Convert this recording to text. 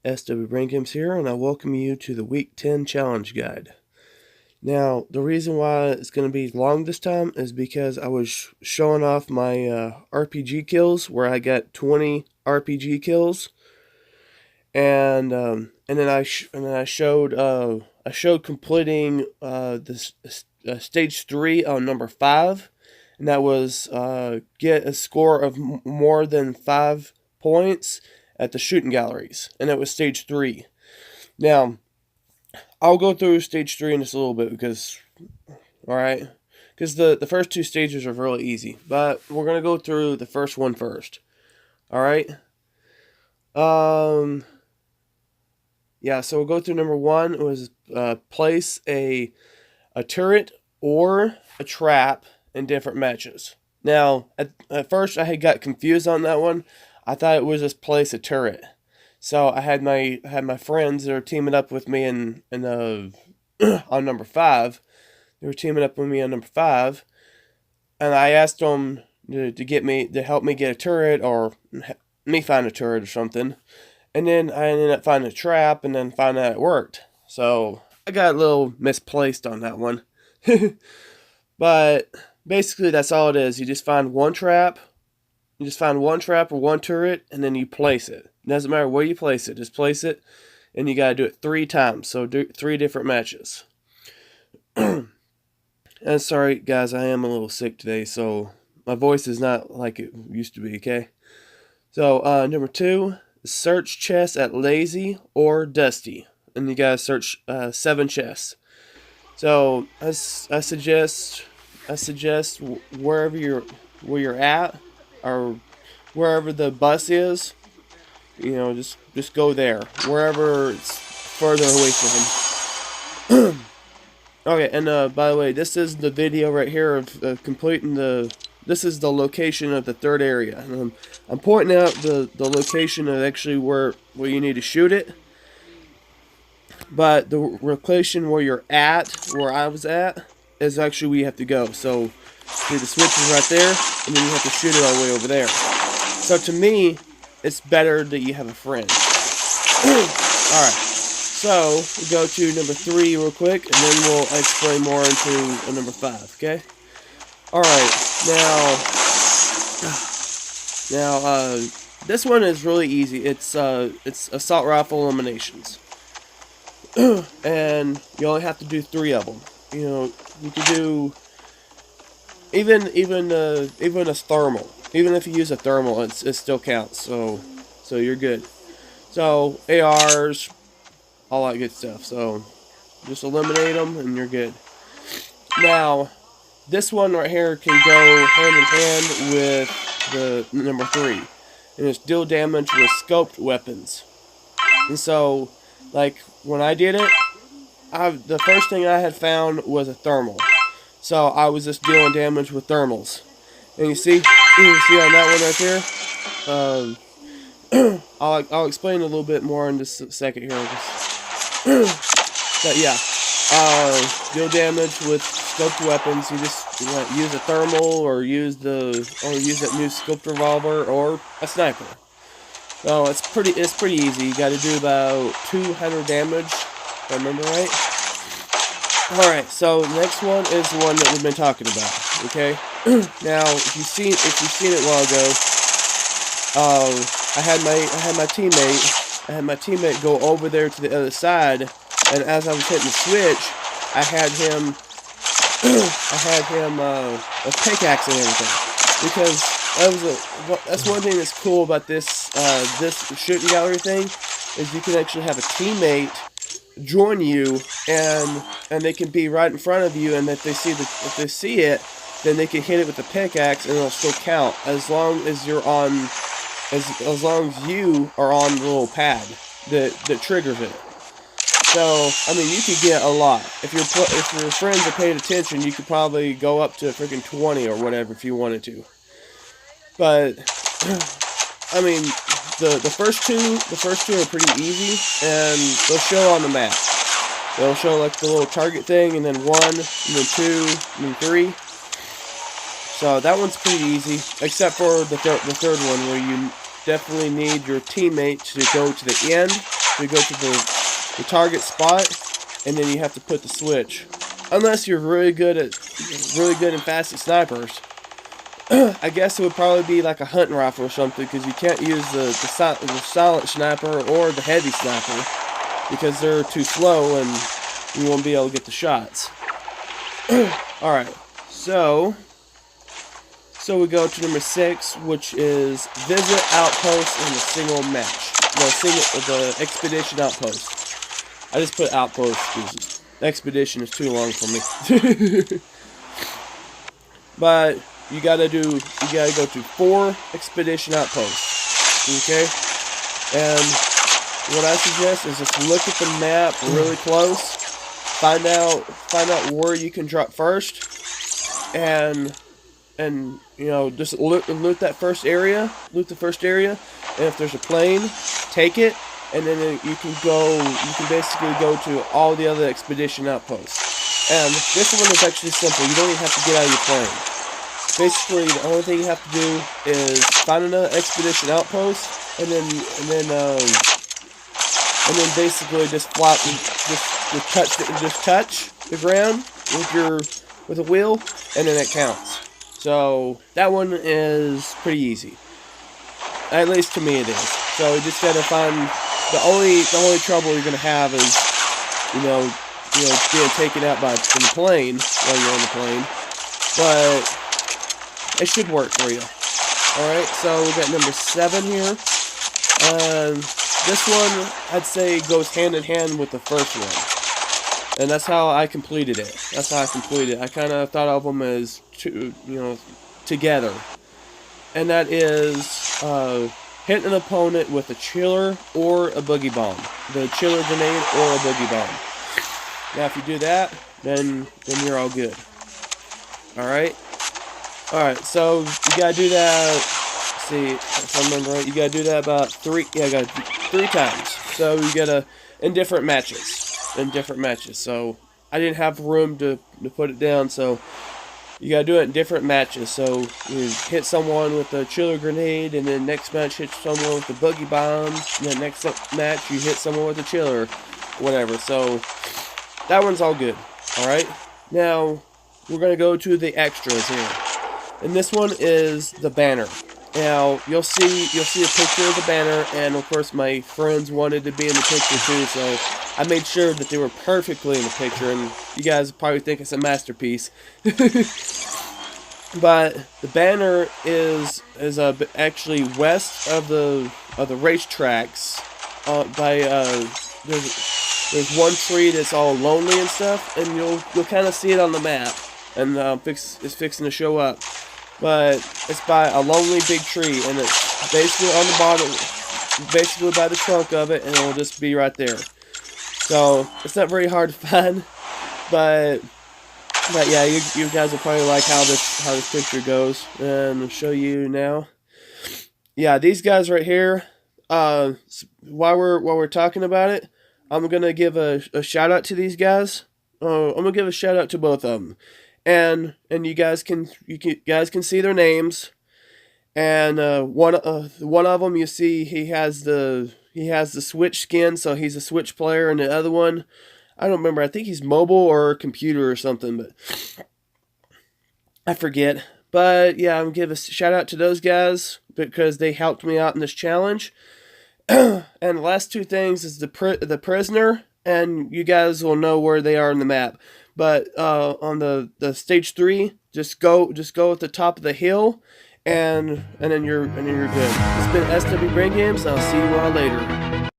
SW Brain Games here, and I welcome you to the Week 10 Challenge Guide. Now, the reason why it's going to be long this time is because I was showing off my RPG kills, where I got 20 RPG kills, and then I showed completing this stage 3 on number 5, and that was get a score of more than 5 points at the shooting galleries, and it was stage 3. Now, I'll go through stage 3 in just a little bit because, alright, because the first 2 stages are really easy, but we're going to go through the first one first. Alright? Yeah, so we'll go through number 1. It was place a turret or a trap in different matches. Now, at first I had got confused on that one. I thought it was just place a turret. So I had my friends that were teaming up with me in on number 5. They were teaming up with me on number 5, and I asked them to help me get a turret, or me find a turret or something. And then I ended up finding a trap, and then found out it worked. So I got a little misplaced on that one. But basically that's all it is. You just find one trap. You just find one trap or one turret, and then you place it. It doesn't matter where you place it. Just place it, and you gotta do it 3 times. So do 3 different matches. And sorry, guys, I am a little sick today, so my voice is not like it used to be, okay? So, number 2, search chests at Lazy or Dusty. And you gotta search 7 chests. So, I suggest where you're at, or wherever the bus is, just go there, wherever it's further away from him. Okay, and by the way, this is the video right here of completing this is the location of the 3rd area. And I'm pointing out the location of actually where you need to shoot it, but the location where you're at, where I was at, is actually where you have to go. So, see, the switch is right there, and then you have to shoot it all the way over there. So to me, it's better that you have a friend. Alright, so we'll go to number 3 real quick, and then we'll explain more into number 5, okay? Alright, now, this one is really easy. It's assault rifle eliminations. And you only have to do 3 of them. You can do even a thermal. Even if you use a thermal, it still counts. So you're good. So ARs, all that good stuff. So just eliminate them, and you're good. Now, this one right here can go hand in hand with the number 3, and it's deal damage with scoped weapons. And so, like when I did it, the first thing I had found was a thermal. So I was just dealing damage with thermals. And you see on that one right there. I'll explain a little bit more in just a second here. But yeah, deal damage with scoped weapons. You just use a thermal, or use that new scoped revolver, or a sniper. So it's pretty easy. You got to do about 200 damage, if I remember right. Alright, so the next one is the one that we've been talking about, okay? Now, if you've seen it a while ago, I had my teammate go over there to the other side, and as I was hitting the switch, I had him a pickaxe and everything, because that's one thing that's cool about this shooting gallery thing, is you can actually have a teammate join you, and they can be right in front of you, and if they see it, then they can hit it with the pickaxe, and it'll still count as long as you are on the little pad that triggers it. So I mean, you could get a lot if your friends are paying attention. You could probably go up to freaking 20 or whatever if you wanted to. But I mean, the first two are pretty easy, and they'll show on the map. They'll show like the little target thing, and then 1, and then 2, and then 3. So that one's pretty easy, except for the third one, where you definitely need your teammate to go to the end to go to the target spot, and then you have to put the switch. Unless you're really good and fast at snipers, I guess it would probably be like a hunting rifle or something, because you can't use the silent sniper or the heavy sniper because they're too slow and you won't be able to get the shots. Alright, so we go to number 6, which is visit outpost in a single match. The expedition outpost. I just put outpost because expedition is too long for me. But you gotta go to 4 expedition outposts. Okay? And what I suggest is just look at the map really close. Find out where you can drop first, and just loot that first area. Loot the first area, and if there's a plane, take it, and then you can basically go to all the other expedition outposts. And this one is actually simple. You don't even have to get out of your plane. Basically, the only thing you have to do is find another expedition outpost, and then basically just touch the ground with a wheel, and then it counts. So that one is pretty easy. At least to me it is. So you just gotta find the only trouble you're gonna have is being taken out in the plane while you're on the plane. But it should work for you. Alright, so we got number 7 here. This one, I'd say, goes hand in hand with the first one. And that's how I completed it. I kind of thought of them as together. And that is hit an opponent with a chiller or a boogie bomb. The chiller grenade or a boogie bomb. Now if you do that, then you're all good. Alright? Alright, so you gotta do that, let's see, if I remember right, you gotta do that about 3 times. So you gotta, in different matches. So I didn't have room to put it down, so you gotta do it in different matches. So you hit someone with a chiller grenade, and then next match hit someone with the boogie bomb, and then next match you hit someone with a chiller, whatever. So that one's all good. Alright, now we're gonna go to the extras here. And this one is the banner. Now you'll see a picture of the banner, and of course my friends wanted to be in the picture too, so I made sure that they were perfectly in the picture, and you guys probably think it's a masterpiece. But the banner is actually west of the racetracks. There's one tree that's all lonely and stuff, and you'll kind of see it on the map, and it's fixing to show up. But it's by a lonely big tree, and it's basically on the bottom, basically by the trunk of it, and it'll just be right there. So it's not very hard to find, but yeah, you guys will probably like how this picture goes, and I'll show you now. Yeah, these guys right here. While we're talking about it, I'm gonna give a shout out to these guys. I'm gonna give a shout out to both of them. And you guys can see their names, and one of them, you see he has the Switch skin, so he's a Switch player, and the other one, I don't remember, I think he's mobile or computer or something, but I forget. But yeah, I'm gonna give a shout out to those guys because they helped me out in this challenge. And the last 2 things is the prisoner, and you guys will know where they are in the map. But on the stage 3, just go at the top of the hill, and then you're good. It's been SW Brain Games, and I'll see you all later.